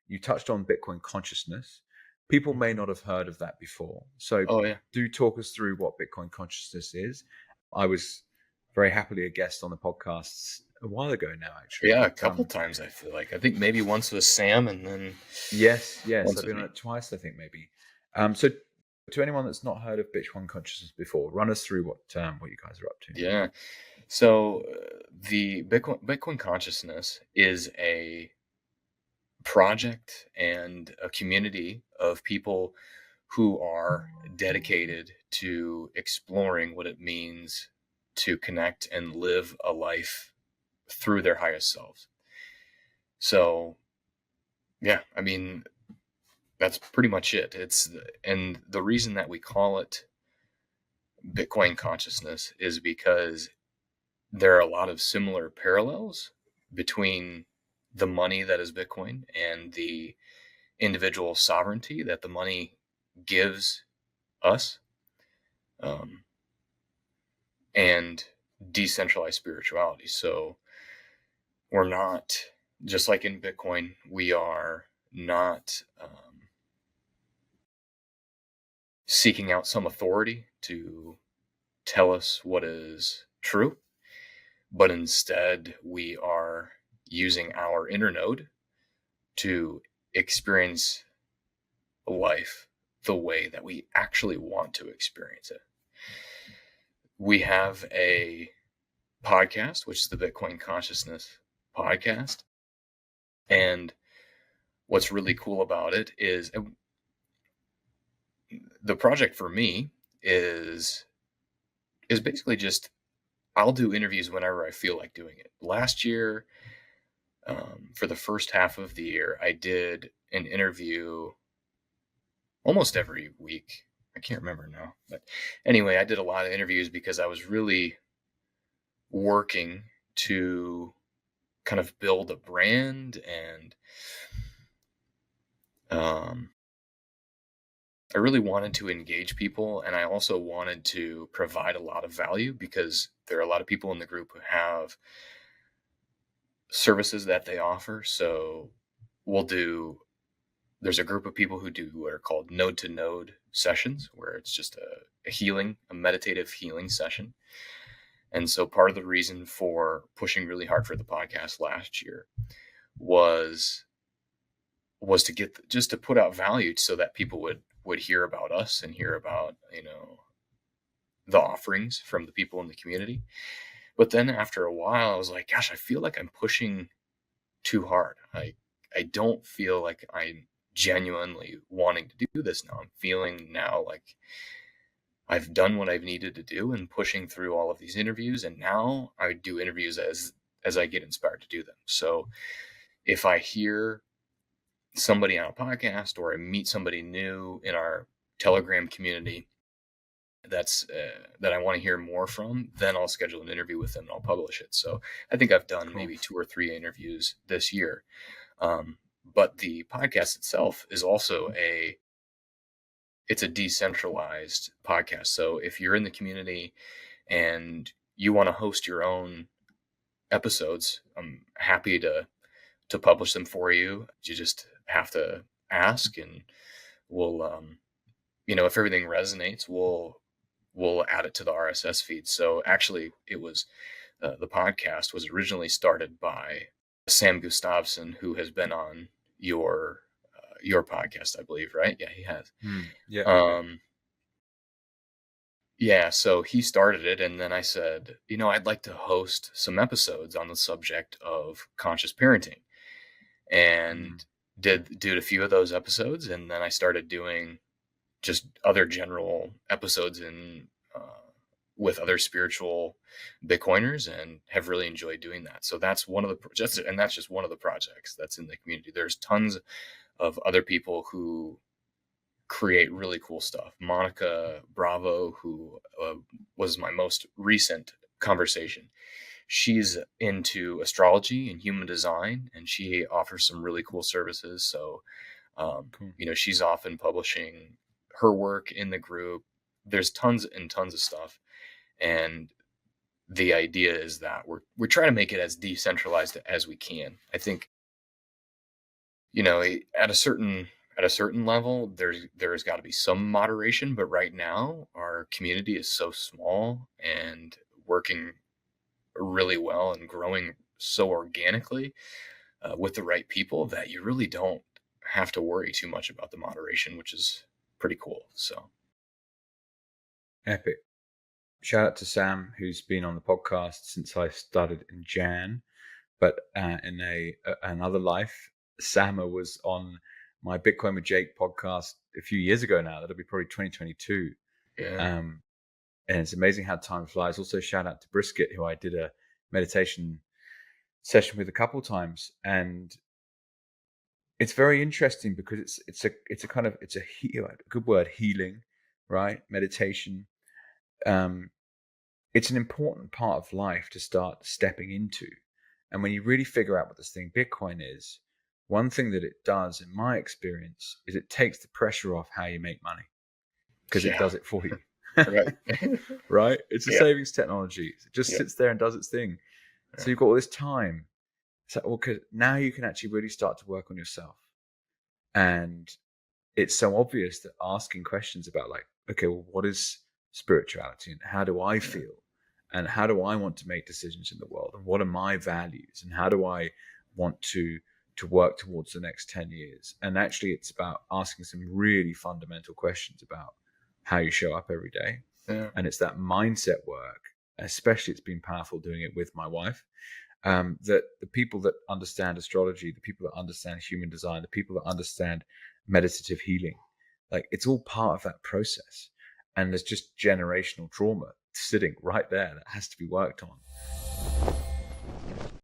you touched on Bitcoin consciousness. People may not have heard of that before. So Oh yeah. do talk us through what Bitcoin consciousness is. I was very happily a guest on the podcasts a while ago now, actually. Yeah, a But couple times I feel like. I think maybe once with Sam and then yes, once I've with been on me. it twice, I think maybe. So to anyone that's not heard of Bitcoin consciousness before, run us through what you guys are up to. Yeah. So the Bitcoin consciousness is a project and a community of people who are dedicated to exploring what it means to connect and live a life through their highest selves. So, yeah, I mean, that's pretty much it. And the reason that we call it Bitcoin consciousness is because there are a lot of similar parallels between the money that is Bitcoin and the individual sovereignty that the money gives us, um, and decentralized spirituality. So we're not, just like in Bitcoin, we are not seeking out some authority to tell us what is true, but instead we are using our inner node to experience life the way that we actually want to experience it. We have a podcast, which is the Bitcoin Consciousness podcast. And what's really cool about it is the project for me is basically just I'll do interviews whenever I feel like doing it. Last year, for the first half of the year, I did an interview almost every week. I can't remember now. But anyway, I did a lot of interviews because I was really working to kind of build a brand, and I really wanted to engage people, and I also wanted to provide a lot of value because there are a lot of people in the group who have services that they offer. So there's a group of people who do what are called node to node sessions, where it's just a meditative healing session. And so part of the reason for pushing really hard for the podcast last year was to get just to put out value so that people would hear about us and hear about, the offerings from the people in the community. But then after a while, I was like, gosh, I feel like I'm pushing too hard. I don't feel like I'm genuinely wanting to do this now. I'm feeling now like I've done what I've needed to do and pushing through all of these interviews. And now I do interviews as I get inspired to do them. So if I hear somebody on a podcast or I meet somebody new in our Telegram community that I want to hear more from, then I'll schedule an interview with them and I'll publish it. So I think I've done Cool. maybe 2 or 3 interviews this year. But the podcast itself is also it's a decentralized podcast. So if you're in the community and you want to host your own episodes, I'm happy to publish them for you. You just have to ask, and we'll if everything resonates, we'll add it to the RSS feed. So actually, it was the podcast was originally started by Sam Gustafson, who has been on your podcast, I believe, right? Yeah, he has. Yeah. Yeah, so he started it, and then I said, I'd like to host some episodes on the subject of conscious parenting, and did a few of those episodes, and then I started doing just other general episodes with other spiritual Bitcoiners, and have really enjoyed doing that. So that's that's just one of the projects that's in the community. There's tons of other people who create really cool stuff. Monica Bravo, who was my most recent conversation, she's into astrology and human design, and she offers some really cool services. So, Cool. She's often publishing her work in the group. There's tons and tons of stuff. And the idea is that we're trying to make it as decentralized as we can. I think, at a certain level, there's got to be some moderation. But right now, our community is so small and working really well and growing so organically with the right people that you really don't have to worry too much about the moderation, which is pretty cool. So Epic. Shout out to Sam, who's been on the podcast since I started in Jan. But in another life, Sama was on my Bitcoin with Jake podcast a few years ago now. That'll be probably 2022. yeah, And it's amazing how time flies. Also, shout out to Brisket, who I did a meditation session with a couple times, and it's very interesting because it's a good word, healing, right? Meditation. It's an important part of life to start stepping into. And when you really figure out what this thing Bitcoin is, one thing that it does, in my experience, is it takes the pressure off how you make money because it does it for you. right, Right? It's a yeah, savings technology. It just yeah, sits there and does its thing. So you've got all this time. So now you can actually really start to work on yourself. And it's so obvious that asking questions about like, okay, well, what is spirituality and how do I feel? And how do I want to make decisions in the world? And what are my values? And how do I want to work towards the next 10 years? And actually it's about asking some really fundamental questions about how you show up every day. yeah, And it's that mindset work, especially it's been powerful doing it with my wife. That the people that understand astrology, the people that understand human design, the people that understand meditative healing, like it's all part of that process. And there's just generational trauma sitting right there that has to be worked on.